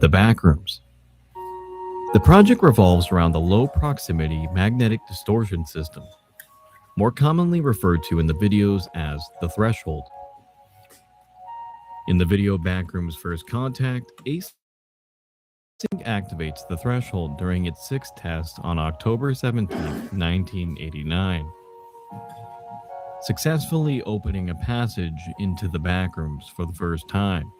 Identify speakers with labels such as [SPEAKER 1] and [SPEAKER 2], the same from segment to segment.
[SPEAKER 1] The Backrooms. The project revolves around the low proximity magnetic distortion system, more commonly referred to in the videos as the threshold. In the video Backrooms First Contact, Async activates the threshold during its sixth test on October 17, 1989, successfully opening a passage into the Backrooms for the first time.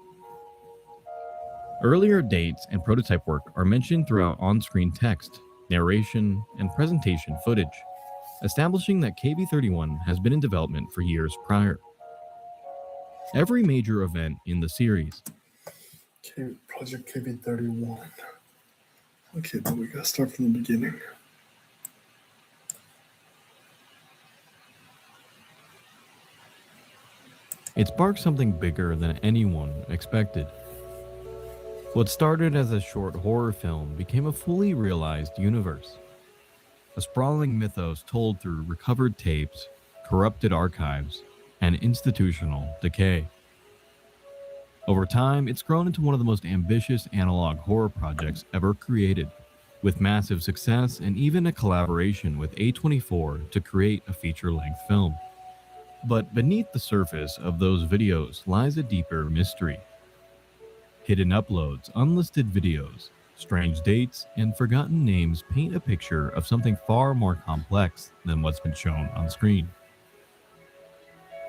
[SPEAKER 1] Earlier dates and prototype work are mentioned throughout on-screen text, narration, and presentation footage, establishing that KB31 has been in development for years prior. Every major event in the series,
[SPEAKER 2] Project KB31. Okay, but we gotta start from the beginning.
[SPEAKER 1] it sparked something bigger than anyone expected. What started as a short horror film became a fully realized universe, a sprawling mythos told through recovered tapes, corrupted archives, and institutional decay. Over time, it's grown into one of the most ambitious analog horror projects ever created, with massive success and even a collaboration with A24 to create a feature-length film. But beneath the surface of those videos lies a deeper mystery. Hidden uploads, unlisted videos, strange dates, and forgotten names paint a picture of something far more complex than what's been shown on screen.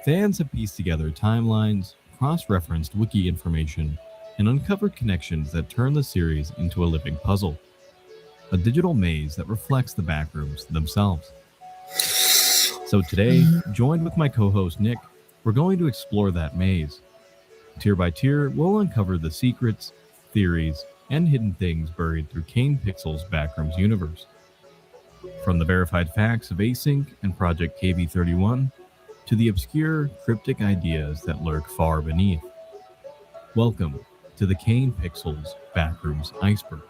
[SPEAKER 1] Fans have pieced together timelines, cross-referenced wiki information, and uncovered connections that turn the series into a living puzzle, a digital maze that reflects the Backrooms themselves. So today, joined with my co-host Nick, we're going to explore that maze. Tier by tier, we'll uncover the secrets, theories, and hidden things buried through Kane Pixels' Backrooms universe. From the verified facts of Async and Project KB31 to the obscure, cryptic ideas that lurk far beneath. Welcome to the Kane Pixels Backrooms Iceberg.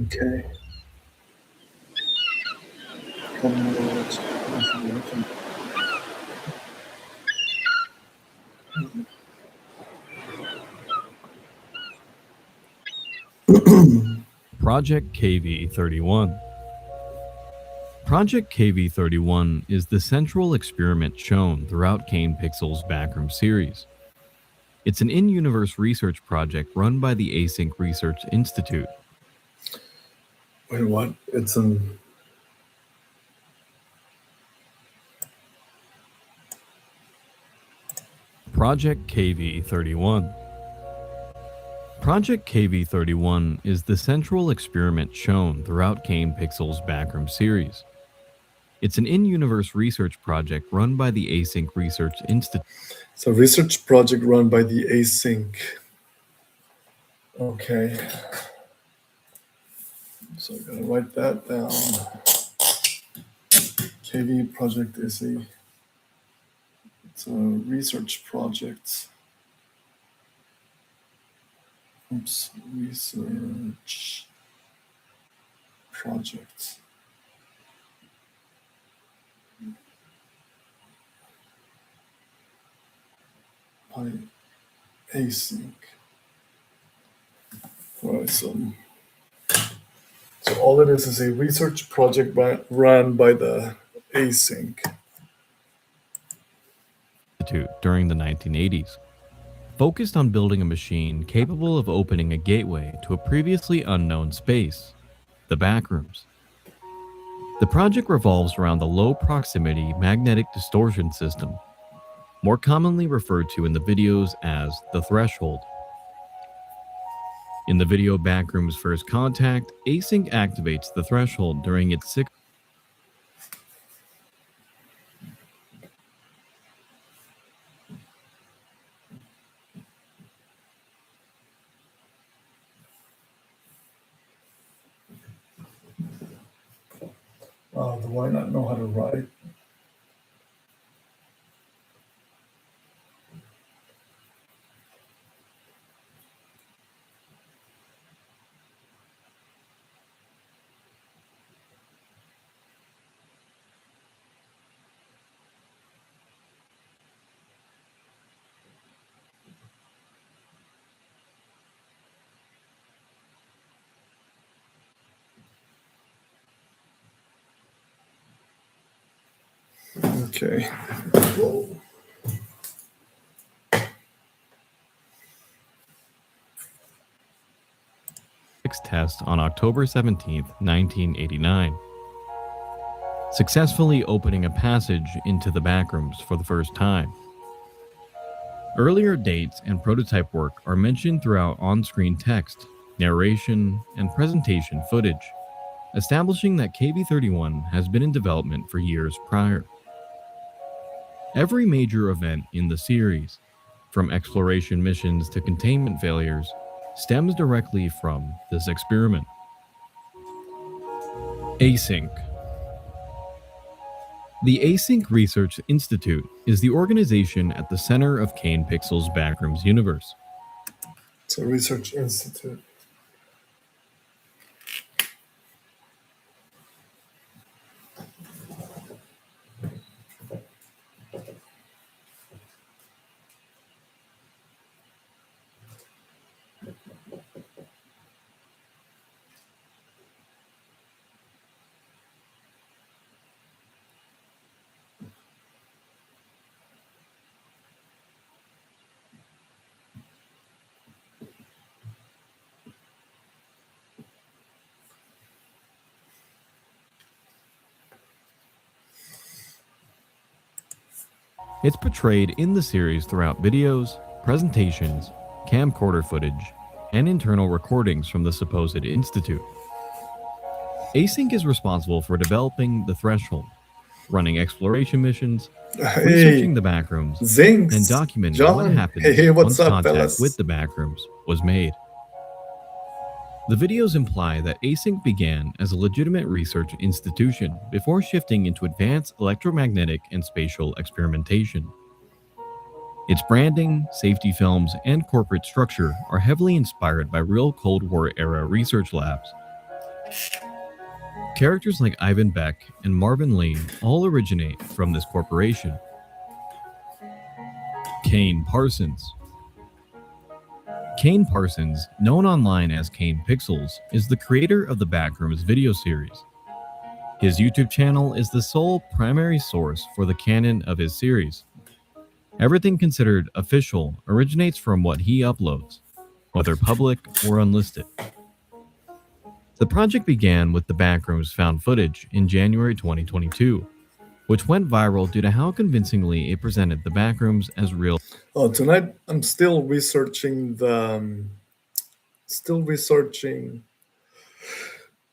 [SPEAKER 2] Okay.
[SPEAKER 1] Project KV31. Project KV31 is the central experiment shown throughout Kane Pixels' Backroom series. It's an in-universe research project run by the Async Research Institute.
[SPEAKER 2] Wait, what? It's an...
[SPEAKER 1] Project KV31. Project KV31 is the central experiment shown throughout Kane Pixels' Backroom series. It's an in-universe research project run by the Async Research Institute.
[SPEAKER 2] So research project run by the Async. Okay. So I'm gonna write that down. KV project is it's a research project. Oops, research project. By Async. All right, so all it is a research project run by the Async
[SPEAKER 1] Institute during the 1980s, focused on building a machine capable of opening a gateway to a previously unknown space, the Backrooms. The project revolves around the low proximity magnetic distortion system, more commonly referred to in the videos as the threshold. In the video Backrooms First Contact, Async activates the threshold during its sixth.
[SPEAKER 2] Do I not know how to write? Okay. Whoa.
[SPEAKER 1] Test on October 17, 1989, successfully opening a passage into the backrooms for the first time. Earlier dates and prototype work are mentioned throughout on-screen text, narration, and presentation footage, establishing that KB-31 has been in development for years prior. Every major event in the series, from exploration missions to containment failures, stems directly from this experiment. Async. The Async Research Institute is the organization at the center of Kane Pixels' Backrooms universe.
[SPEAKER 2] It's a research institute.
[SPEAKER 1] It's portrayed in the series throughout videos, presentations, camcorder footage, and internal recordings from the supposed institute. Async is responsible for developing the threshold, running exploration missions, researching the backrooms,
[SPEAKER 2] Zinx,
[SPEAKER 1] and documenting
[SPEAKER 2] John.
[SPEAKER 1] what happens
[SPEAKER 2] Hey, what's
[SPEAKER 1] once
[SPEAKER 2] up,
[SPEAKER 1] contact
[SPEAKER 2] fellas?
[SPEAKER 1] with the backrooms was made. The videos imply that Async began as a legitimate research institution before shifting into advanced electromagnetic and spatial experimentation. Its branding, safety films, and corporate structure are heavily inspired by real Cold War-era research labs. Characters like Ivan Beck and Marvin Lee all originate from this corporation. Kane Parsons. Kane Parsons, known online as Kane Pixels, is the creator of the Backrooms video series. His YouTube channel is the sole primary source for the canon of his series. Everything considered official originates from what he uploads, whether public or unlisted. The project began with the Backrooms found footage in January 2022, which went viral due to how convincingly it presented the Backrooms as real.
[SPEAKER 2] Oh, tonight I'm still researching the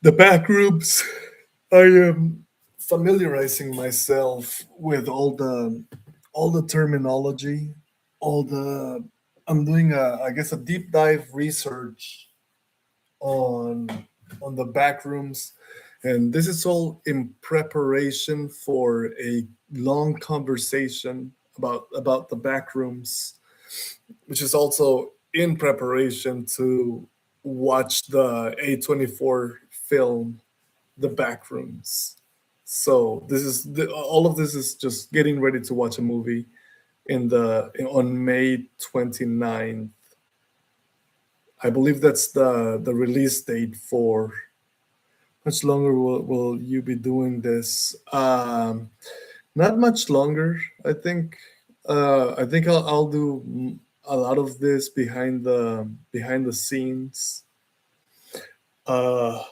[SPEAKER 2] backrooms. I am familiarizing myself with all the terminology, I'm doing I guess a deep dive research on the backrooms, and this is all in preparation for a long conversation about the backrooms, which is also in preparation to watch the A24 film, The Backrooms. So this is all of this is just getting ready to watch a movie on May 29th. I believe that's the release date for. Much longer will you be doing this? Not much longer. I think I'll do a lot of this behind the scenes. I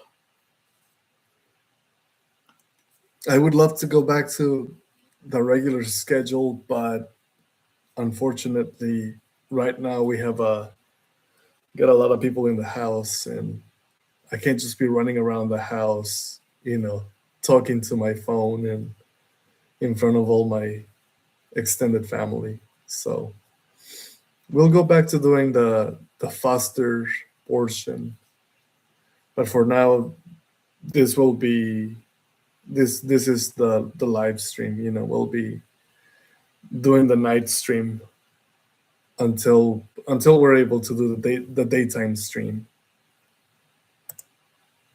[SPEAKER 2] would love to go back to the regular schedule, but unfortunately, right now we have got a lot of people in the house, and I can't just be running around the house, talking to my phone and in front of all my extended family. So we'll go back to doing the faster portion. But for now, this will be this is the live stream. We'll be doing the night stream until we're able to do the daytime stream.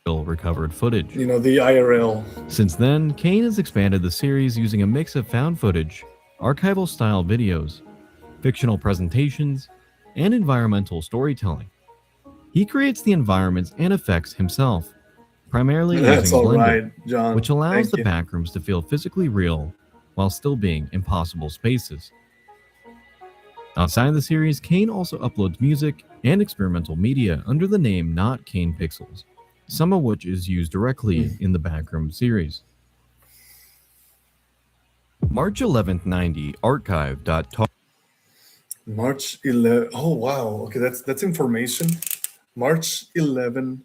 [SPEAKER 1] Recovered footage.
[SPEAKER 2] The IRL.
[SPEAKER 1] Since then, Kane has expanded the series using a mix of found footage, archival-style videos, fictional presentations, and environmental storytelling. He creates the environments and effects himself, primarily
[SPEAKER 2] That's
[SPEAKER 1] using
[SPEAKER 2] all
[SPEAKER 1] Blender,
[SPEAKER 2] right, John.
[SPEAKER 1] which allows
[SPEAKER 2] Thank
[SPEAKER 1] the
[SPEAKER 2] you.
[SPEAKER 1] backrooms to feel physically real while still being impossible spaces. Outside of the series, Kane also uploads music and experimental media under the name Not Kane Pixels, some of which is used directly in the Backrooms series. March 11th, 90 archive.tar.
[SPEAKER 2] March 11. Oh wow. Okay, that's information. March 11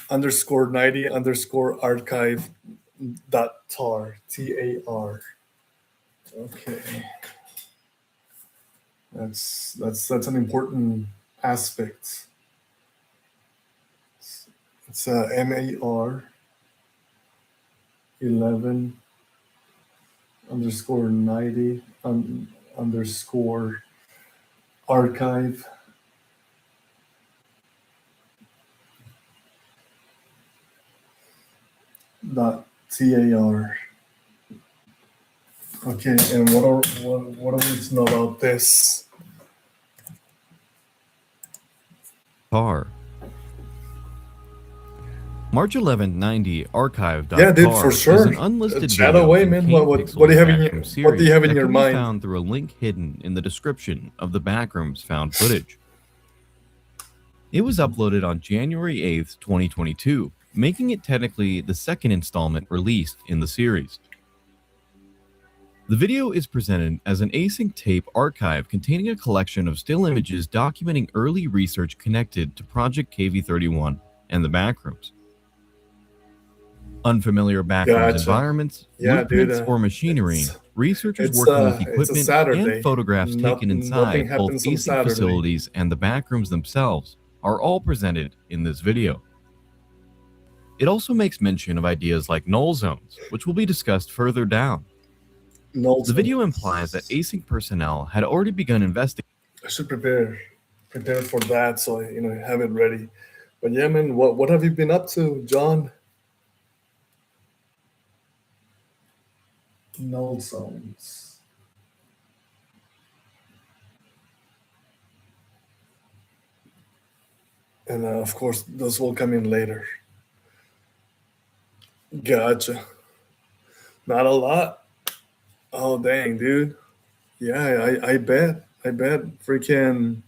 [SPEAKER 2] underscore 90 underscore archive dot tar. Okay, that's an important aspect. It's MAR 11 underscore 90 underscore archive dot tar. Okay, and what are we to know about this?
[SPEAKER 1] March 11th, 90
[SPEAKER 2] Yeah, dude, for
[SPEAKER 1] archive.tar
[SPEAKER 2] sure.
[SPEAKER 1] is an unlisted
[SPEAKER 2] Chat
[SPEAKER 1] video
[SPEAKER 2] away,
[SPEAKER 1] from
[SPEAKER 2] man.
[SPEAKER 1] Kane
[SPEAKER 2] What do you
[SPEAKER 1] Pixels'
[SPEAKER 2] have in
[SPEAKER 1] Backrooms
[SPEAKER 2] what do you
[SPEAKER 1] series
[SPEAKER 2] have in
[SPEAKER 1] that
[SPEAKER 2] your
[SPEAKER 1] can be
[SPEAKER 2] mind?
[SPEAKER 1] found through a link hidden in the description of the Backrooms found footage. It was uploaded on January 8th, 2022, making it technically the second installment released in the series. The video is presented as an async tape archive containing a collection of still images documenting early research connected to Project KV-31 and the Backrooms. Unfamiliar Backrooms
[SPEAKER 2] Gotcha.
[SPEAKER 1] environments,
[SPEAKER 2] Yeah, dude.
[SPEAKER 1] blueprints, or machinery, researchers
[SPEAKER 2] It's
[SPEAKER 1] working with
[SPEAKER 2] it's a
[SPEAKER 1] equipment, and
[SPEAKER 2] Saturday.
[SPEAKER 1] photographs taken
[SPEAKER 2] Nothing
[SPEAKER 1] inside both
[SPEAKER 2] happens on
[SPEAKER 1] async
[SPEAKER 2] Saturday.
[SPEAKER 1] facilities and the Backrooms themselves are all presented in this video. It also makes mention of ideas like null zones, which will be discussed further down.
[SPEAKER 2] No,
[SPEAKER 1] The video implies that async personnel had already begun investigating.
[SPEAKER 2] I should prepare for that, so I have it ready. But yeah, man, what have you been up to, John? Null zones. And of course, those will come in later. Gotcha. Not a lot. Oh dang, dude. Yeah, I bet. I bet. Freaking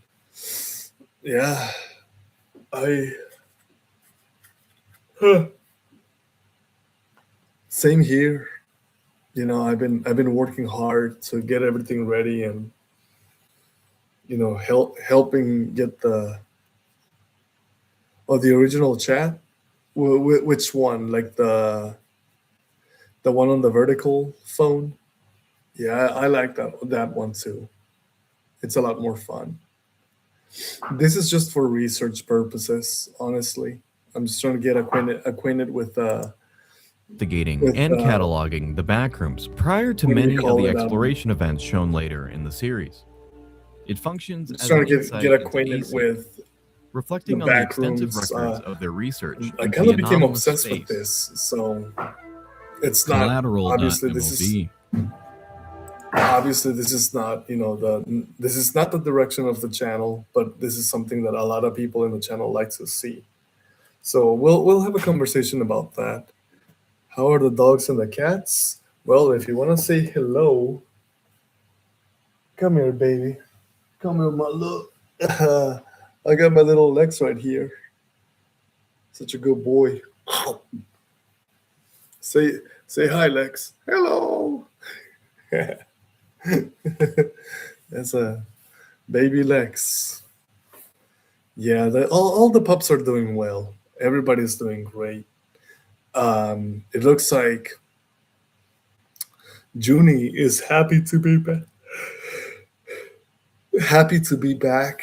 [SPEAKER 2] yeah. I huh. Same here. I've been working hard to get everything ready and helping get the original chat. Which one? Like the one on the vertical phone? Yeah, I like that one too. It's a lot more fun. This is just for research purposes, honestly. I'm just trying to get acquainted with
[SPEAKER 1] And cataloging the Backrooms prior to
[SPEAKER 2] what do you
[SPEAKER 1] many of
[SPEAKER 2] call
[SPEAKER 1] the
[SPEAKER 2] it?
[SPEAKER 1] exploration events shown later in the series. It functions
[SPEAKER 2] Just
[SPEAKER 1] as
[SPEAKER 2] trying
[SPEAKER 1] an
[SPEAKER 2] to get
[SPEAKER 1] insight into
[SPEAKER 2] acquainted
[SPEAKER 1] async,
[SPEAKER 2] with the
[SPEAKER 1] reflecting on the
[SPEAKER 2] back
[SPEAKER 1] extensive
[SPEAKER 2] rooms.
[SPEAKER 1] records of their research
[SPEAKER 2] I
[SPEAKER 1] into
[SPEAKER 2] kind
[SPEAKER 1] the
[SPEAKER 2] of became
[SPEAKER 1] anomalous
[SPEAKER 2] obsessed with
[SPEAKER 1] space
[SPEAKER 2] this, so it's not obviously this is
[SPEAKER 1] collateral.mlb.
[SPEAKER 2] obviously this is not this is not the direction of the channel, but this is something that a lot of people in the channel like to see. So we'll have a conversation about that. How are the dogs and the cats? Well, if you want to say hello, come here, baby. Come here, my love. I got my little Lex right here. Such a good boy. Say hi, Lex. Hello. That's a baby Lex. Yeah, all the pups are doing well. Everybody's doing great. It looks like Junie is happy to be back. Happy to be back.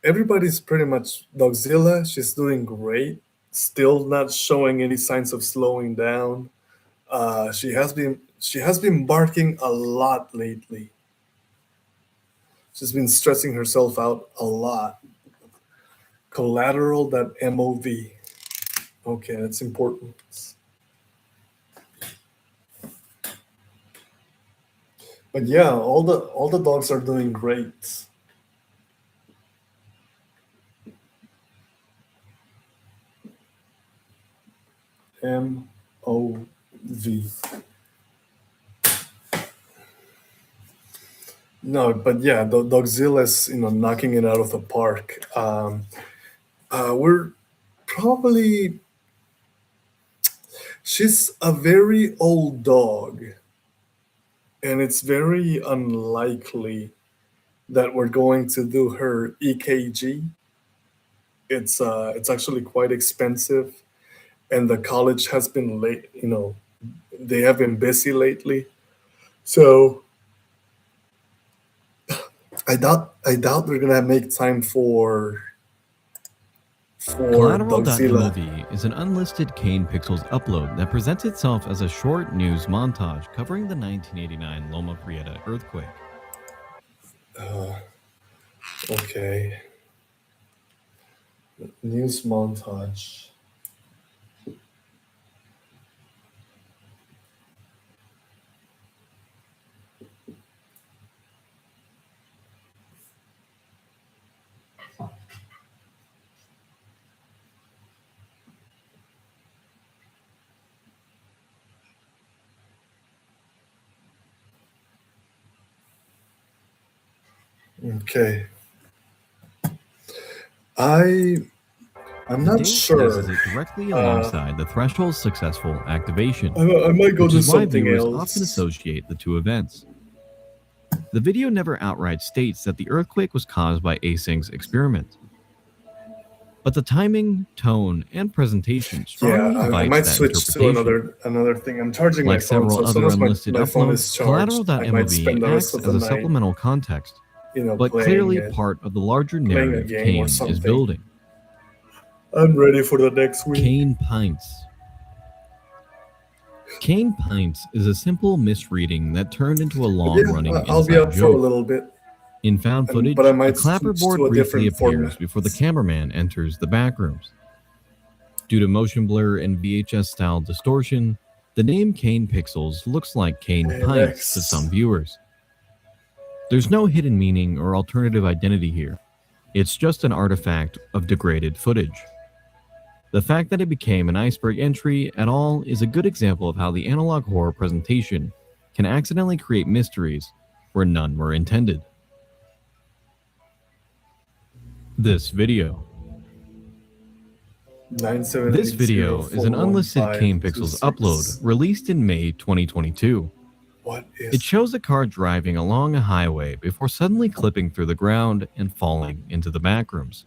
[SPEAKER 2] Everybody's pretty much Dogzilla. She's doing great. Still not showing any signs of slowing down. She has been barking a lot lately. She's been stressing herself out a lot. Collateral.mov. Okay, that's important. But yeah, all the dogs are doing great. MOV. No, but yeah, Dogzilla's knocking it out of the park. We're probably she's a very old dog, and it's very unlikely that we're going to do her EKG. It's actually quite expensive, and the college has been late. They have been busy lately, so I doubt they're gonna make time for Dogzilla.
[SPEAKER 1] Collateral.mov is an unlisted Kane Pixels upload that presents itself as a short news montage covering the 1989 Loma Prieta earthquake.
[SPEAKER 2] Okay, news montage. Okay, I I'm
[SPEAKER 1] The
[SPEAKER 2] not
[SPEAKER 1] date places
[SPEAKER 2] sure.
[SPEAKER 1] it directly
[SPEAKER 2] Uh,
[SPEAKER 1] alongside the threshold's successful activation,
[SPEAKER 2] I might go
[SPEAKER 1] which
[SPEAKER 2] to
[SPEAKER 1] is why
[SPEAKER 2] something
[SPEAKER 1] viewers often
[SPEAKER 2] else.
[SPEAKER 1] associate the two events. The video never outright states that the earthquake was caused by Asing's experiment, but the timing, tone, and presentation
[SPEAKER 2] Yeah,
[SPEAKER 1] strongly
[SPEAKER 2] I
[SPEAKER 1] invites
[SPEAKER 2] might
[SPEAKER 1] that
[SPEAKER 2] switch to
[SPEAKER 1] interpretation.
[SPEAKER 2] another thing. I'm charging my
[SPEAKER 1] Like
[SPEAKER 2] phone,
[SPEAKER 1] several
[SPEAKER 2] so as soon
[SPEAKER 1] other
[SPEAKER 2] as
[SPEAKER 1] unlisted
[SPEAKER 2] my phone
[SPEAKER 1] uploads,
[SPEAKER 2] is charged, I might
[SPEAKER 1] Collateral.mov
[SPEAKER 2] spend the rest
[SPEAKER 1] acts
[SPEAKER 2] of the
[SPEAKER 1] as a
[SPEAKER 2] night,
[SPEAKER 1] supplemental context, but
[SPEAKER 2] playing
[SPEAKER 1] clearly
[SPEAKER 2] it,
[SPEAKER 1] part of the larger
[SPEAKER 2] playing a
[SPEAKER 1] narrative
[SPEAKER 2] game or
[SPEAKER 1] Kane is
[SPEAKER 2] something.
[SPEAKER 1] building.
[SPEAKER 2] I'm ready for the next week.
[SPEAKER 1] Kane Pints. Kane Pints is a simple misreading that turned into a long
[SPEAKER 2] Yeah,
[SPEAKER 1] running
[SPEAKER 2] I'll be
[SPEAKER 1] inside
[SPEAKER 2] up for a
[SPEAKER 1] joke.
[SPEAKER 2] little bit,
[SPEAKER 1] In found
[SPEAKER 2] but I
[SPEAKER 1] footage, a
[SPEAKER 2] might switch
[SPEAKER 1] clapperboard
[SPEAKER 2] to a
[SPEAKER 1] briefly
[SPEAKER 2] different
[SPEAKER 1] appears
[SPEAKER 2] format.
[SPEAKER 1] before the cameraman enters the backrooms. Due to motion blur and VHS style distortion, the name Kane Pixels looks like Kane
[SPEAKER 2] And
[SPEAKER 1] Pints to some
[SPEAKER 2] next,
[SPEAKER 1] viewers. There's no hidden meaning or alternative identity here. It's just an artifact of degraded footage. The fact that it became an iceberg entry at all is a good example of how the analog horror presentation can accidentally create mysteries where none were intended. This video. This video is an unlisted Kane Pixels upload
[SPEAKER 2] 978041526.
[SPEAKER 1] released in May 2022.
[SPEAKER 2] What
[SPEAKER 1] It
[SPEAKER 2] is
[SPEAKER 1] shows a car driving along a highway before suddenly clipping through the ground and falling into the backrooms.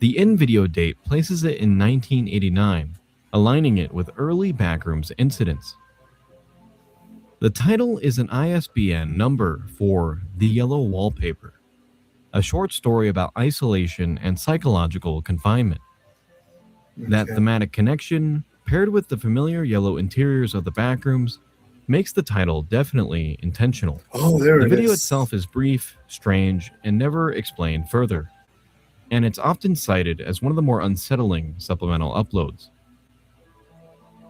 [SPEAKER 1] The in-video date places it in 1989, aligning it with early backrooms incidents. The title is an ISBN number for The Yellow Wallpaper, a short story about isolation and psychological confinement. That
[SPEAKER 2] okay?
[SPEAKER 1] thematic connection, paired with the familiar yellow interiors of the backrooms, makes the title definitely intentional.
[SPEAKER 2] Oh, there
[SPEAKER 1] The
[SPEAKER 2] it
[SPEAKER 1] video
[SPEAKER 2] is.
[SPEAKER 1] itself is brief, strange, and never explained further, and it's often cited as one of the more unsettling supplemental uploads.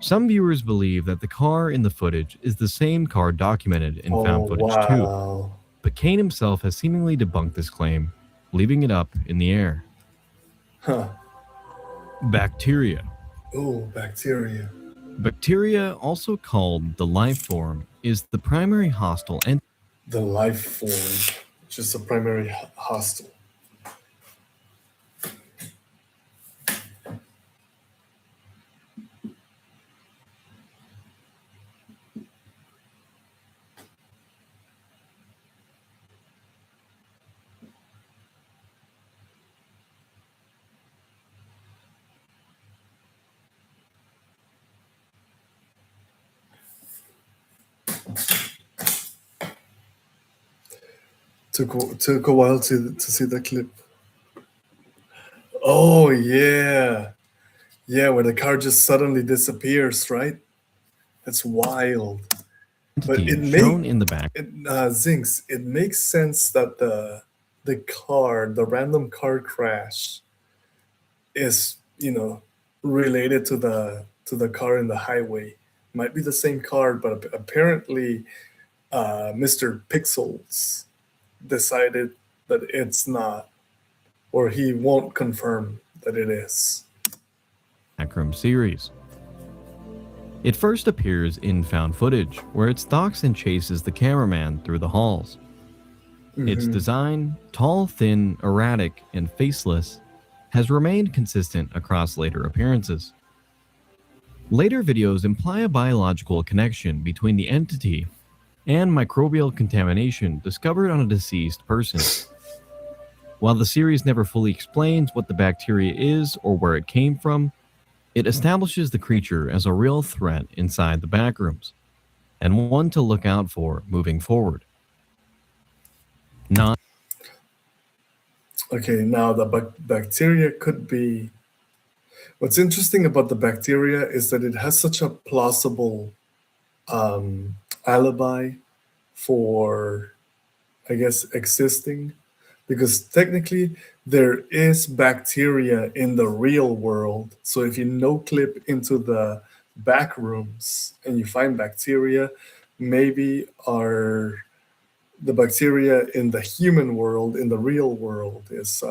[SPEAKER 1] Some viewers believe that the car in the footage is the same car documented in
[SPEAKER 2] Oh
[SPEAKER 1] found footage too,
[SPEAKER 2] wow.
[SPEAKER 1] but Kane himself has seemingly debunked this claim, leaving it up in the air.
[SPEAKER 2] Huh.
[SPEAKER 1] Bacteria.
[SPEAKER 2] Oh, bacteria.
[SPEAKER 1] Bacteria, also called the life form, is the primary hostile entity.
[SPEAKER 2] The life form, just a primary hostile. Took a while to see the clip. Oh yeah, yeah, where the car just suddenly disappears, right? That's wild. But
[SPEAKER 1] Shown in the back.
[SPEAKER 2] Zinx, it makes sense that the random car crash is related to the car in the highway. Might be the same car, but apparently Mr. Pixels decided that it's not, or he won't confirm that it is.
[SPEAKER 1] Backroom series. It first appears in found footage, where it stalks and chases the cameraman through the halls. Its
[SPEAKER 2] Hmm.
[SPEAKER 1] design, tall, thin, erratic, and faceless, has remained consistent across later appearances. Later videos imply a biological connection between the entity and microbial contamination discovered on a deceased person. While the series never fully explains what the bacteria is or where it came from, it establishes the creature as a real threat inside the backrooms, and one to look out for moving forward. Not
[SPEAKER 2] Okay, now the bacteria could be. What's interesting about the bacteria is that it has such a plausible alibi for, I guess, existing, because technically there is bacteria in the real world. So if you no clip into the back rooms and you find bacteria, maybe are the bacteria in the human world, in the real world, is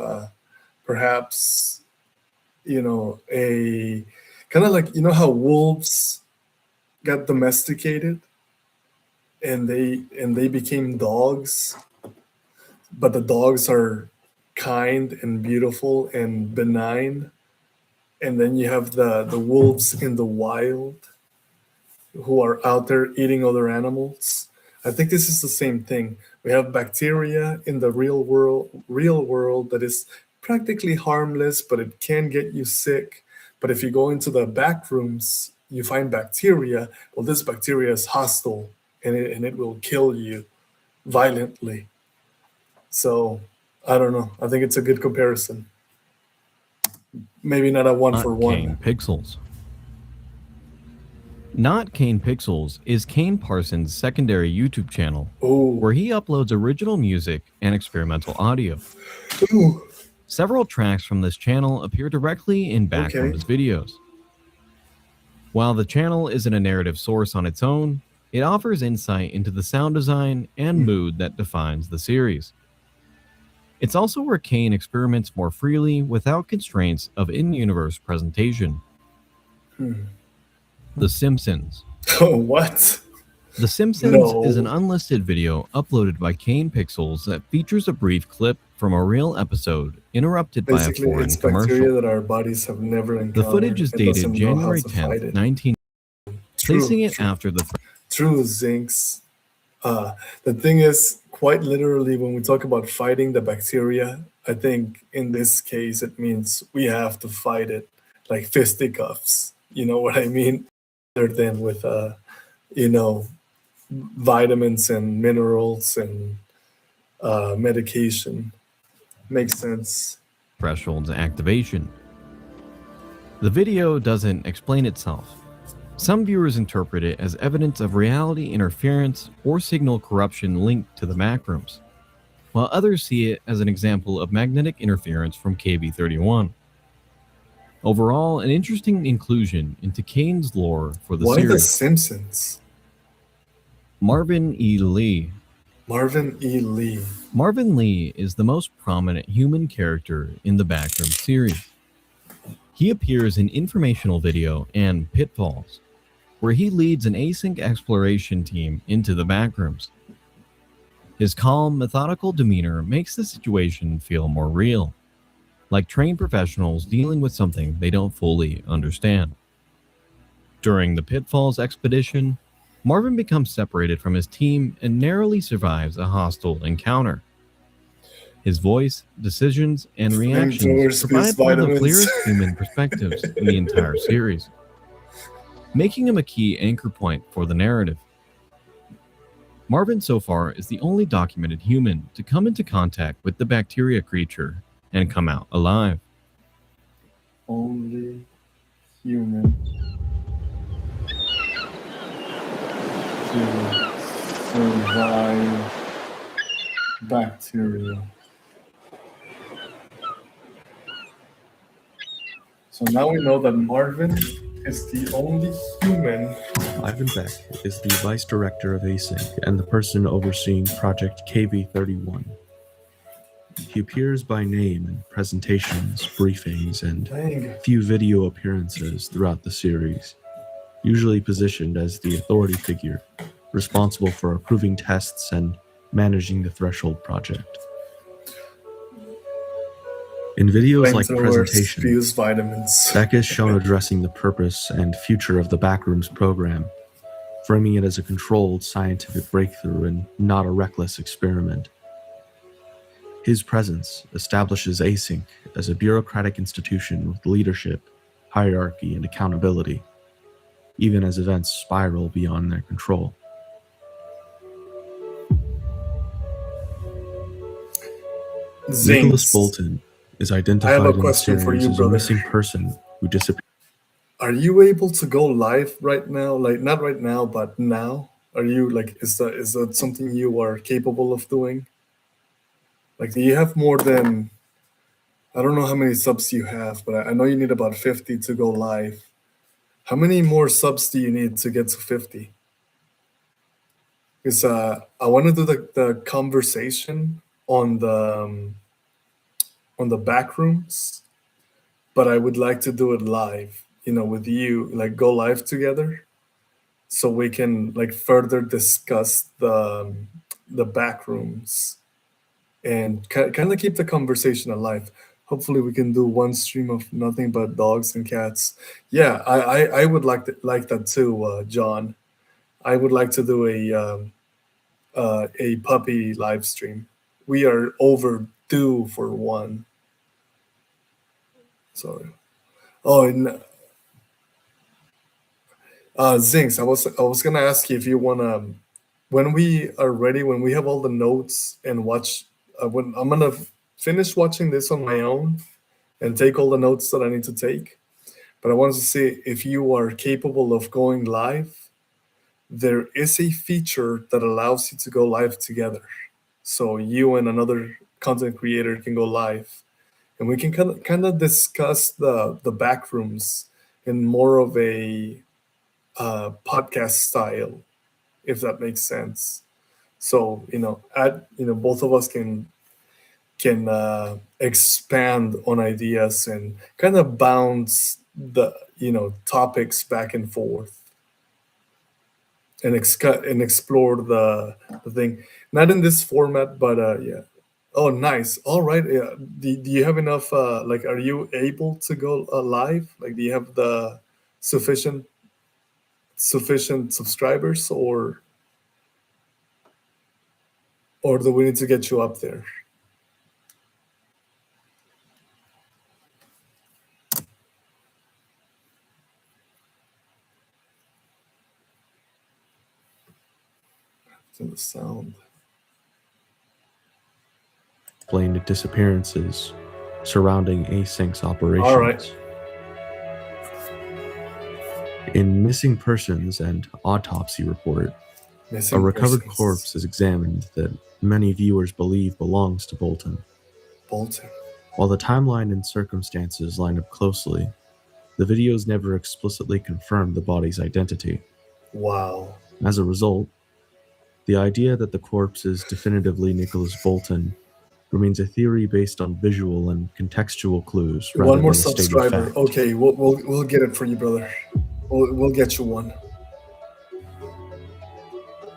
[SPEAKER 2] perhaps, a kind of like, how wolves got domesticated and they became dogs, but the dogs are kind and beautiful and benign, and then you have the wolves in the wild who are out there eating other animals. I think this is the same thing. We have bacteria in the real world that is practically harmless, but it can get you sick. But if you go into the back rooms, you find bacteria. Well, this bacteria is hostile, and it will kill you violently. So I don't know. I think it's a good comparison. Maybe not a one for
[SPEAKER 1] Kane
[SPEAKER 2] one.
[SPEAKER 1] Pixels. Not Kane Pixels is Kane Parsons' secondary YouTube channel,
[SPEAKER 2] Oh,
[SPEAKER 1] where he uploads original music and experimental audio.
[SPEAKER 2] ooh,
[SPEAKER 1] Several tracks from this channel appear directly in
[SPEAKER 2] okay.
[SPEAKER 1] Backrooms videos. While the channel isn't a narrative source on its own, it offers insight into the sound design and mood that defines the series. It's also where Kane experiments more freely without constraints of in-universe presentation. The Simpsons.
[SPEAKER 2] Oh, what?
[SPEAKER 1] The Simpsons is an
[SPEAKER 2] No.
[SPEAKER 1] unlisted video uploaded by Kane Pixels that features a brief clip from a real episode interrupted by a
[SPEAKER 2] Basically,
[SPEAKER 1] foreign
[SPEAKER 2] it's bacteria
[SPEAKER 1] commercial.
[SPEAKER 2] that our bodies have never
[SPEAKER 1] The footage
[SPEAKER 2] encountered
[SPEAKER 1] is
[SPEAKER 2] and
[SPEAKER 1] dated
[SPEAKER 2] doesn't know how
[SPEAKER 1] January
[SPEAKER 2] to fight
[SPEAKER 1] 10th,
[SPEAKER 2] it.
[SPEAKER 1] 19,
[SPEAKER 2] True,
[SPEAKER 1] placing it
[SPEAKER 2] true,
[SPEAKER 1] after the
[SPEAKER 2] true, Zinks. The thing is, quite literally, when we talk about fighting the bacteria, I think in this case it means we have to fight it like fisticuffs. You know what I mean? Other than with, you know, vitamins and minerals and medication. Makes sense.
[SPEAKER 1] threshold's activation. The video doesn't explain itself. Some viewers interpret it as evidence of reality interference or signal corruption linked to the Backrooms, while others see it as an example of magnetic interference from KB31. Overall, an interesting inclusion into Kane's lore for the
[SPEAKER 2] Why The
[SPEAKER 1] series.
[SPEAKER 2] Simpsons?
[SPEAKER 1] Marvin E. Lee.
[SPEAKER 2] Marvin E. Lee.
[SPEAKER 1] Marvin Lee is the most prominent human character in the Backrooms series. He appears in Informational Video and Pitfalls, where he leads an async exploration team into the Backrooms. His calm, methodical demeanor makes the situation feel more real, like trained professionals dealing with something they don't fully understand. During the Pitfalls expedition, Marvin becomes separated from his team and narrowly survives a hostile encounter. His voice, decisions, and reactions
[SPEAKER 2] Flamethrowers,
[SPEAKER 1] provide
[SPEAKER 2] Fizz
[SPEAKER 1] one of the
[SPEAKER 2] vitamins.
[SPEAKER 1] clearest human perspectives in the entire series, making him a key anchor point for the narrative. Marvin so far is the only documented human to come into contact with the bacteria creature and come out alive.
[SPEAKER 2] Only human to survive bacteria. So now we know that Marvin is the only human.
[SPEAKER 3] Ivan Beck is the vice director of Async and the person overseeing Project KB31. He appears by name in presentations, briefings, and
[SPEAKER 2] Dang.
[SPEAKER 3] few video appearances throughout the series, usually positioned as the authority figure, responsible for approving tests and managing the Threshold project. In videos like
[SPEAKER 2] Flamethrowers,
[SPEAKER 3] Presentation,
[SPEAKER 2] fuse vitamins.
[SPEAKER 3] Beck is shown addressing the purpose and future of the Backrooms program, framing it as a controlled scientific breakthrough and not a reckless experiment. His presence establishes Async as a bureaucratic institution with leadership, hierarchy, and accountability, even as events spiral beyond their control. Nicholas
[SPEAKER 2] Zinx,
[SPEAKER 3] Bolton is
[SPEAKER 2] I have
[SPEAKER 3] identified
[SPEAKER 2] a
[SPEAKER 3] in the
[SPEAKER 2] question for
[SPEAKER 3] series
[SPEAKER 2] you,
[SPEAKER 3] as a
[SPEAKER 2] brother.
[SPEAKER 3] missing person who disappeared.
[SPEAKER 2] Are you able to go live right now? Like not right now, but now? Are you like is that something you are capable of doing? Like do you have more than I don't know how many subs you have, but I know you need about 50 to go live. How many more subs do you need to get to 50? Because I want to do the conversation on the back rooms, but I would like to do it live, with you, like go live together, so we can like further discuss the back rooms and kind of keep the conversation alive. Hopefully, we can do one stream of nothing but dogs and cats. Yeah, I would like that too, John. I would like to do a puppy live stream. We are overdue for one. Sorry. Oh, and Zinx, I was gonna ask you if you wanna, when we are ready, when we have all the notes and watch, when I'm gonna finish watching this on my own and take all the notes that I need to take. But I wanted to see if you are capable of going live. There is a feature that allows you to go live together. So you and another content creator can go live, and we can kind of discuss the back rooms in more of a podcast style, if that makes sense. So both of us can expand on ideas and kind of bounce the topics back and forth and explore the thing. Not in this format, but yeah. Oh, nice. All right. Yeah. Do you have enough? Like, are you able to go live? Like, do you have the sufficient subscribers, or do we need to get you up there? To the sound.
[SPEAKER 3] Explained disappearances surrounding Async's operations.
[SPEAKER 2] All right.
[SPEAKER 3] In Missing Persons and Autopsy Report,
[SPEAKER 2] Missing
[SPEAKER 3] a recovered
[SPEAKER 2] persons.
[SPEAKER 3] corpse is examined that many viewers believe belongs to Bolton.
[SPEAKER 2] Bolton.
[SPEAKER 3] While the timeline and circumstances line up closely, the videos never explicitly confirm the body's identity.
[SPEAKER 2] Wow.
[SPEAKER 3] As a result, the idea that the corpse is definitively Nicholas Bolton remains a theory based on visual and contextual clues rather
[SPEAKER 2] One more
[SPEAKER 3] than a stated
[SPEAKER 2] subscriber.
[SPEAKER 3] fact.
[SPEAKER 2] Okay, we'll get it for you, brother. We'll get you one.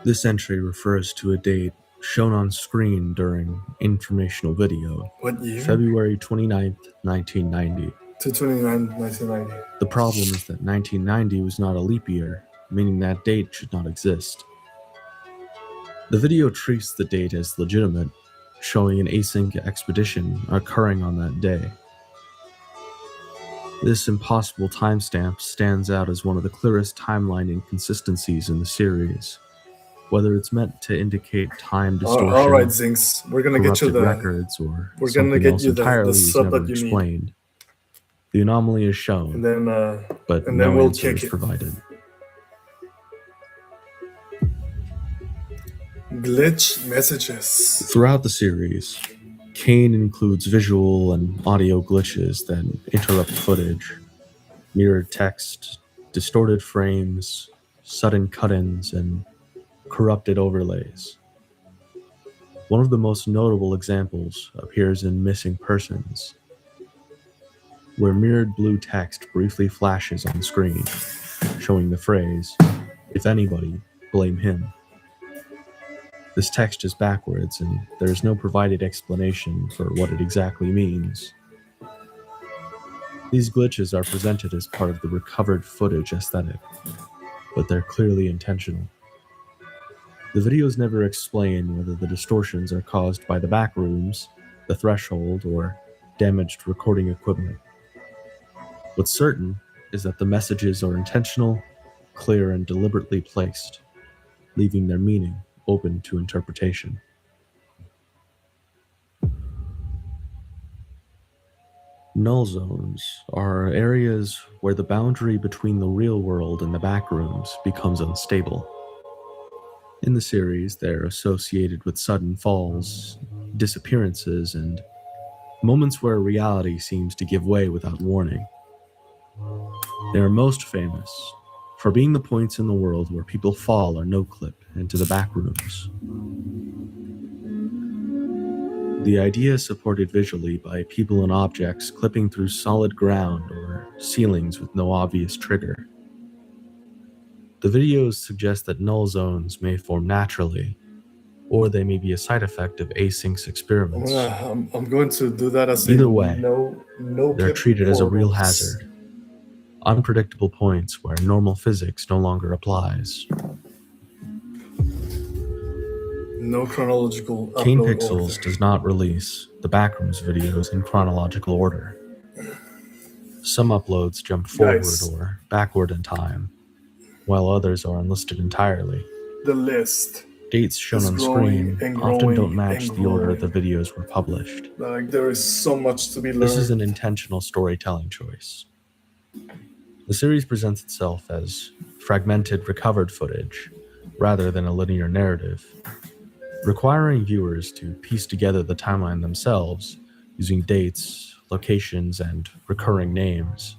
[SPEAKER 3] This entry refers to a date shown on screen during informational video,
[SPEAKER 2] What year?
[SPEAKER 3] February 29th, 1990.
[SPEAKER 2] 2/29, 1990.
[SPEAKER 3] The problem is that 1990 was not a leap year, meaning that date should not exist. The video treats the date as legitimate, showing an async expedition occurring on that day. This impossible timestamp stands out as one of the clearest timeline inconsistencies in the series, whether it's meant to indicate time distortion,
[SPEAKER 2] All right, Zinx. We're gonna get you
[SPEAKER 3] corrupted
[SPEAKER 2] the.
[SPEAKER 3] records, or
[SPEAKER 2] We're gonna
[SPEAKER 3] something
[SPEAKER 2] get
[SPEAKER 3] else
[SPEAKER 2] you the
[SPEAKER 3] entirely is
[SPEAKER 2] sub
[SPEAKER 3] never
[SPEAKER 2] that you need.
[SPEAKER 3] explained. The anomaly is shown,
[SPEAKER 2] And then
[SPEAKER 3] but
[SPEAKER 2] and
[SPEAKER 3] no
[SPEAKER 2] then we'll
[SPEAKER 3] answer
[SPEAKER 2] kick
[SPEAKER 3] is
[SPEAKER 2] it.
[SPEAKER 3] provided.
[SPEAKER 2] Glitch messages.
[SPEAKER 3] Throughout the series, Kane includes visual and audio glitches that interrupt footage, mirrored text, distorted frames, sudden cut-ins, and corrupted overlays. One of the most notable examples appears in Missing Persons, where mirrored blue text briefly flashes on screen, showing the phrase, "If anybody, blame him." This text is backwards, and there is no provided explanation for what it exactly means. These glitches are presented as part of the recovered footage aesthetic, but they're clearly intentional. The videos never explain whether the distortions are caused by the backrooms, the threshold, or damaged recording equipment. What's certain is that the messages are intentional, clear, and deliberately placed, leaving their meaning open to interpretation. Null zones are areas where the boundary between the real world and the backrooms becomes unstable. In the series, they're associated with sudden falls, disappearances, and moments where reality seems to give way without warning. They are most famous for being the points in the world where people fall or no-clip into the backrooms. The idea is supported visually by people and objects clipping through solid ground or ceilings with no obvious trigger. The videos suggest that null zones may form naturally, or they may be a side effect of async experiments.
[SPEAKER 2] I'm going to do that as
[SPEAKER 3] Either
[SPEAKER 2] a
[SPEAKER 3] way,
[SPEAKER 2] no
[SPEAKER 3] they're
[SPEAKER 2] clip
[SPEAKER 3] treated as a real
[SPEAKER 2] portals.
[SPEAKER 3] hazard, unpredictable points where normal physics no longer applies.
[SPEAKER 2] No chronological
[SPEAKER 3] Kane
[SPEAKER 2] upload
[SPEAKER 3] Pixels
[SPEAKER 2] order.
[SPEAKER 3] does not release the Backrooms videos in chronological order. Some uploads jump forward
[SPEAKER 2] Guys.
[SPEAKER 3] or backward in time, while others are unlisted entirely.
[SPEAKER 2] The list.
[SPEAKER 3] Dates shown
[SPEAKER 2] It's
[SPEAKER 3] on
[SPEAKER 2] growing
[SPEAKER 3] screen
[SPEAKER 2] and
[SPEAKER 3] often
[SPEAKER 2] growing
[SPEAKER 3] don't match
[SPEAKER 2] and
[SPEAKER 3] the order the
[SPEAKER 2] growing.
[SPEAKER 3] videos were published.
[SPEAKER 2] Like, there is so much to be learned.
[SPEAKER 3] This is an intentional storytelling choice. The series presents itself as fragmented, recovered footage, rather than a linear narrative, requiring viewers to piece together the timeline themselves using dates, locations, and recurring names.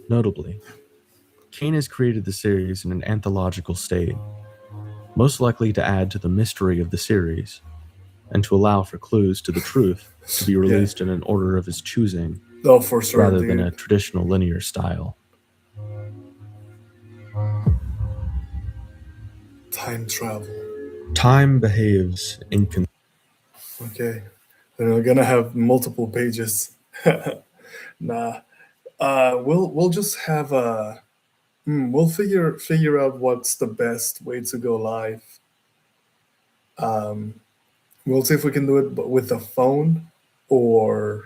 [SPEAKER 3] Notably, Kane has created the series in an anthological state, most likely to add to the mystery of the series, and to allow for clues to the truth to be released in an order of his choosing,
[SPEAKER 2] No, for sure,
[SPEAKER 3] rather
[SPEAKER 2] dude.
[SPEAKER 3] than a traditional linear style.
[SPEAKER 2] Time travel.
[SPEAKER 3] Time behaves
[SPEAKER 2] Okay. They're gonna have multiple pages. Nah. We'll just have a. We'll figure out what's the best way to go live. We'll see if we can do it with the phone or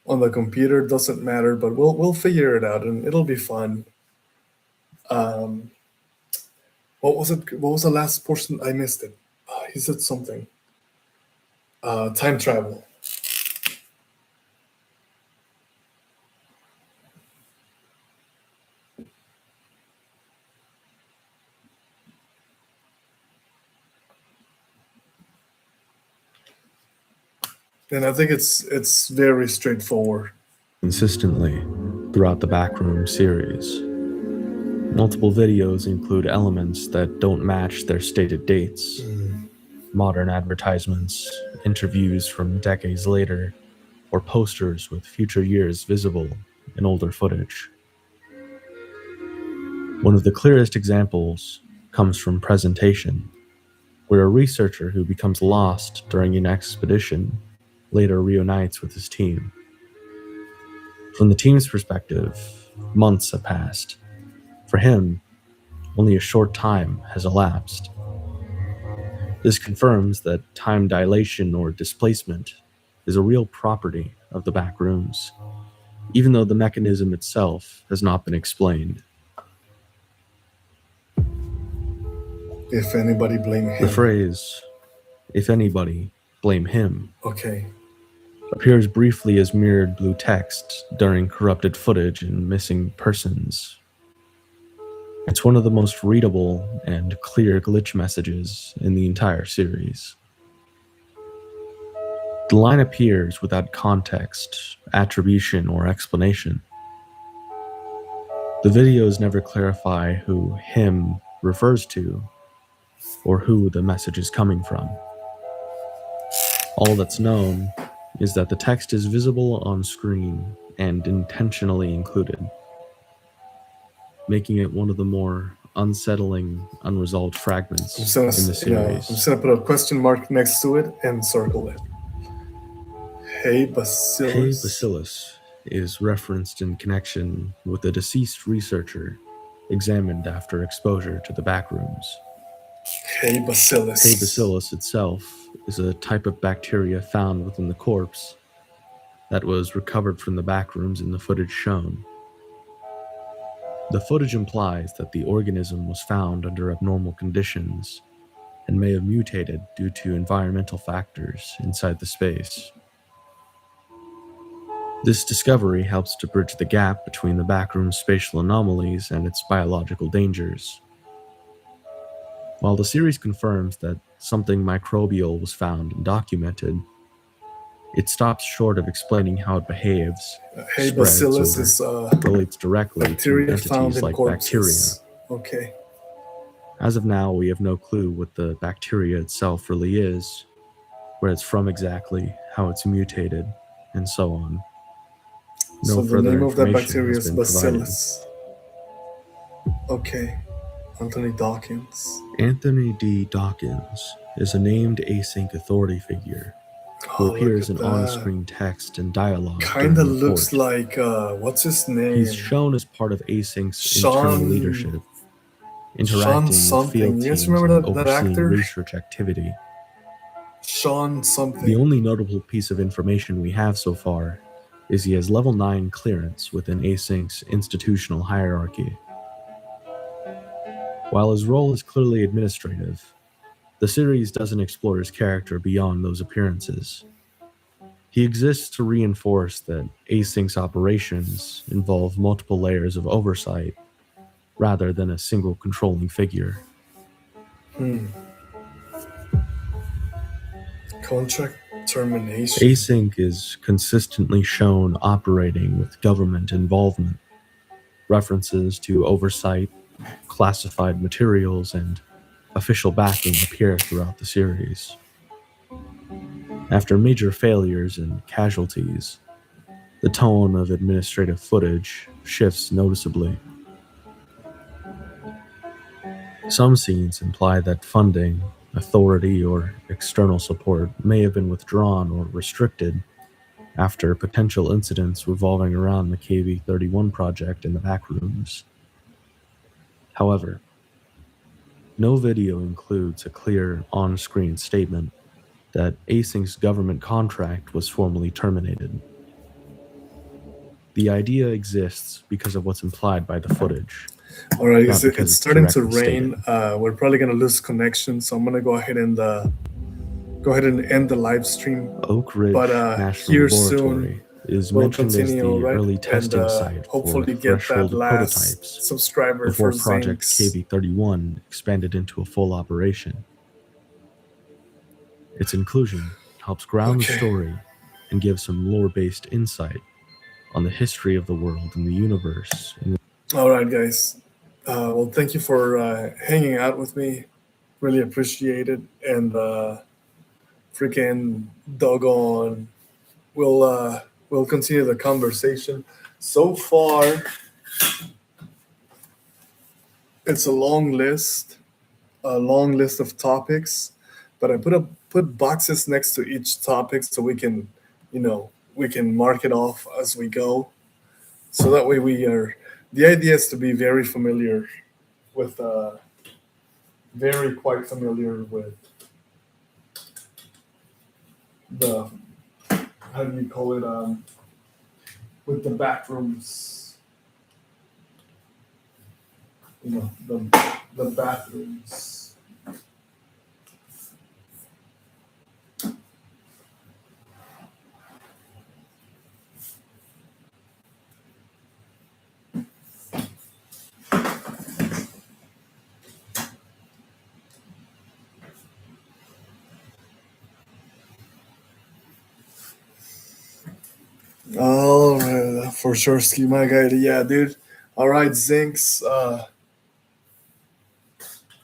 [SPEAKER 2] on the computer. Doesn't matter, but we'll figure it out and it'll be fun. What was it? What was the last portion? I missed it. He said something. Time travel. And I think it's very straightforward.
[SPEAKER 3] consistently throughout the Backroom series. Multiple videos include elements that don't match their stated dates, modern advertisements, interviews from decades later, or posters with future years visible in older footage. One of the clearest examples comes from Presentation, where a researcher who becomes lost during an expedition later reunites with his team. From the team's perspective, months have passed. For him, only a short time has elapsed. This confirms that time dilation or displacement is a real property of the Backrooms, even though the mechanism itself has not been explained.
[SPEAKER 2] If anybody blame him.
[SPEAKER 3] The phrase, "if anybody, blame him,"
[SPEAKER 2] Okay.
[SPEAKER 3] appears briefly as mirrored blue text during corrupted footage and missing persons. It's one of the most readable and clear glitch messages in the entire series. The line appears without context, attribution, or explanation. The videos never clarify who him refers to or who the message is coming from. All that's known is that the text is visible on screen and intentionally included, making it one of the more unsettling, unresolved fragments
[SPEAKER 2] I'm just
[SPEAKER 3] in
[SPEAKER 2] gonna,
[SPEAKER 3] the
[SPEAKER 2] I'm
[SPEAKER 3] series.
[SPEAKER 2] just gonna put a question mark next to it and circle it. Hey, Bacillus.
[SPEAKER 3] Hey Bacillus is referenced in connection with a deceased researcher examined after exposure to the Backrooms.
[SPEAKER 2] Hey, Bacillus.
[SPEAKER 3] Hey Bacillus itself is a type of bacteria found within the corpse that was recovered from the Backrooms in the footage shown. The footage implies that the organism was found under abnormal conditions and may have mutated due to environmental factors inside the space. This discovery helps to bridge the gap between the Backroom's spatial anomalies and its biological dangers. While the series confirms that something microbial was found and documented, it stops short of explaining how it behaves,
[SPEAKER 2] Hey,
[SPEAKER 3] spreads,
[SPEAKER 2] Bacillus
[SPEAKER 3] or
[SPEAKER 2] is
[SPEAKER 3] relates directly to
[SPEAKER 2] bacteria found
[SPEAKER 3] entities
[SPEAKER 2] in
[SPEAKER 3] like
[SPEAKER 2] corpses.
[SPEAKER 3] bacteria.
[SPEAKER 2] Okay.
[SPEAKER 3] As of now, we have no clue what the bacteria itself really is, where it's from exactly, how it's mutated, and so on. No
[SPEAKER 2] So the
[SPEAKER 3] further
[SPEAKER 2] name of that
[SPEAKER 3] information
[SPEAKER 2] bacteria
[SPEAKER 3] has
[SPEAKER 2] is
[SPEAKER 3] been provided.
[SPEAKER 2] Bacillus. Okay. Anthony Dawkins.
[SPEAKER 3] Anthony D. Dawkins is a named async authority figure who
[SPEAKER 2] Oh,
[SPEAKER 3] appears in
[SPEAKER 2] look at that.
[SPEAKER 3] on-screen text and dialogue
[SPEAKER 2] Kinda
[SPEAKER 3] during the
[SPEAKER 2] looks
[SPEAKER 3] report.
[SPEAKER 2] like what's his name?
[SPEAKER 3] He's shown as part of Async's internal
[SPEAKER 2] Sean-
[SPEAKER 3] leadership, interacting with
[SPEAKER 2] something.
[SPEAKER 3] field
[SPEAKER 2] You guys
[SPEAKER 3] teams
[SPEAKER 2] remember
[SPEAKER 3] and
[SPEAKER 2] that
[SPEAKER 3] overseeing
[SPEAKER 2] actor?
[SPEAKER 3] research activity.
[SPEAKER 2] Sean something.
[SPEAKER 3] The only notable piece of information we have so far is he has level 9 clearance within Async's institutional hierarchy. While his role is clearly administrative, the series doesn't explore his character beyond those appearances. He exists to reinforce that Async's operations involve multiple layers of oversight, rather than a single controlling figure.
[SPEAKER 2] Contract termination.
[SPEAKER 3] Async is consistently shown operating with government involvement. References to oversight, classified materials, and official backing appear throughout the series. After major failures and casualties, the tone of administrative footage shifts noticeably. Some scenes imply that funding, authority, or external support may have been withdrawn or restricted after potential incidents revolving around the KV-31 project in the Backrooms. However, no video includes a clear on-screen statement that Async's government contract was formally terminated. The idea exists because of what's implied by the footage.
[SPEAKER 2] All right,
[SPEAKER 3] Not because
[SPEAKER 2] it's
[SPEAKER 3] it's
[SPEAKER 2] starting to
[SPEAKER 3] directly
[SPEAKER 2] rain. We're probably gonna lose connection, so I'm gonna go ahead and end the live stream.
[SPEAKER 3] Oak Ridge
[SPEAKER 2] But
[SPEAKER 3] National
[SPEAKER 2] here
[SPEAKER 3] Laboratory is
[SPEAKER 2] we'll
[SPEAKER 3] mentioned as
[SPEAKER 2] continue,
[SPEAKER 3] the
[SPEAKER 2] right?
[SPEAKER 3] early testing
[SPEAKER 2] and,
[SPEAKER 3] site for
[SPEAKER 2] hopefully get that
[SPEAKER 3] threshold
[SPEAKER 2] last
[SPEAKER 3] prototypes
[SPEAKER 2] subscriber
[SPEAKER 3] before
[SPEAKER 2] for
[SPEAKER 3] Project
[SPEAKER 2] Zinx.
[SPEAKER 3] KV-31 expanded into a full operation. Its inclusion helps ground the
[SPEAKER 2] Okay.
[SPEAKER 3] story and give some lore-based insight on the history of the world and the universe.
[SPEAKER 2] All right, guys. Well, thank you for hanging out with me. Really appreciate it. And freaking doggone, we'll continue the conversation. So far, it's a long list of topics, but I put boxes next to each topic so we can mark it off as we go. So that way the idea is to be very familiar with quite familiar with the, how do you call it, with the Backrooms, the bathrooms. All right, for sure, ski my guy. Yeah, dude. All right, Zinx.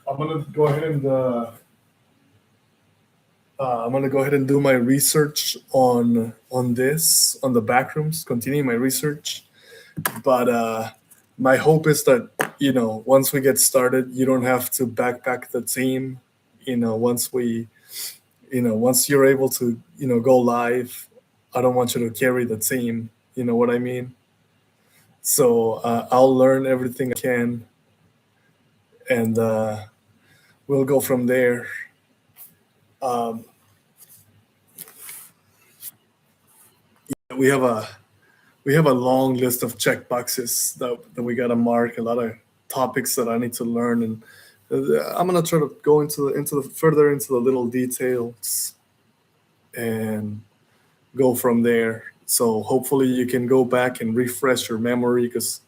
[SPEAKER 2] I'm gonna go ahead and do my research on the Backrooms. Continue my research, but my hope is that, once we get started, you don't have to backpack the team. Once you're able to, go live, I don't want you to carry the team. You know what I mean? So I'll learn everything I can, and we'll go from there. Um, we have a long list of check boxes that we got to mark. A lot of topics that I need to learn, and I'm gonna try to go into the little details and go from there. So hopefully you can go back and refresh your memory, because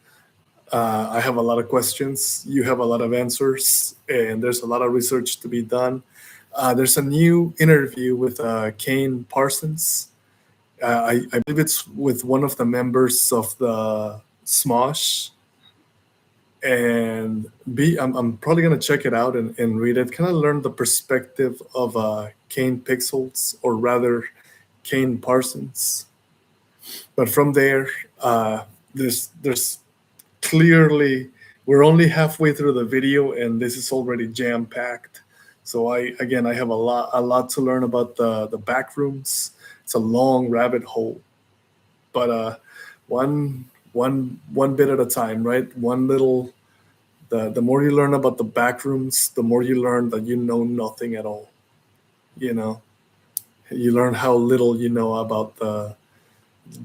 [SPEAKER 2] I have a lot of questions. You have a lot of answers, and there's a lot of research to be done. There's a new interview with Kane Parsons. I believe it's with one of the members of the Smosh. And I'm probably gonna check it out and read it. Kind of learn the perspective of Kane Pixels, or rather Kane Parsons. But from there, there's clearly, we're only halfway through the video, and this is already jam packed. So I have a lot to learn about the Backrooms. It's a long rabbit hole, but one bit at a time, right? One little. The more you learn about the Backrooms, the more you learn that you know nothing at all. You know, you learn how little you know about the.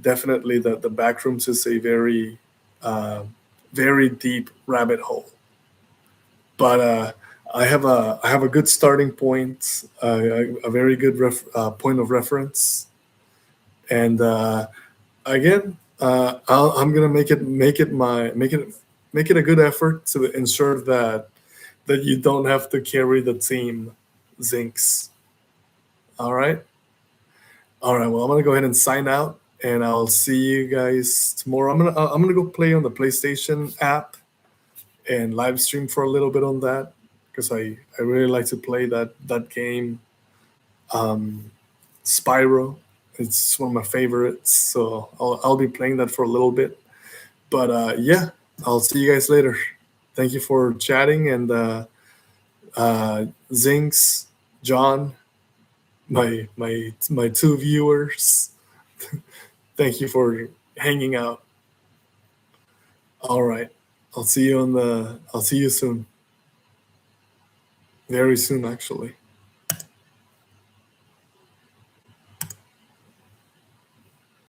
[SPEAKER 2] Definitely, the Backrooms is a uh, very deep rabbit hole. But I have a good starting point, a very good point of reference, and again, I'm gonna make it a good effort to ensure that you don't have to carry the team, Zinks. All right, all right. Well, I'm gonna go ahead and sign out, and I'll see you guys tomorrow. I'm gonna go play on the PlayStation app and live stream for a little bit on that, because I really like to play that game. Um, Spyro, it's one of my favorites, so I'll be playing that for a little bit. But yeah, I'll see you guys later. Thank you for chatting, and Zinks, John, my two viewers. Thank you for hanging out. All right, I'll see you soon. Very soon, actually.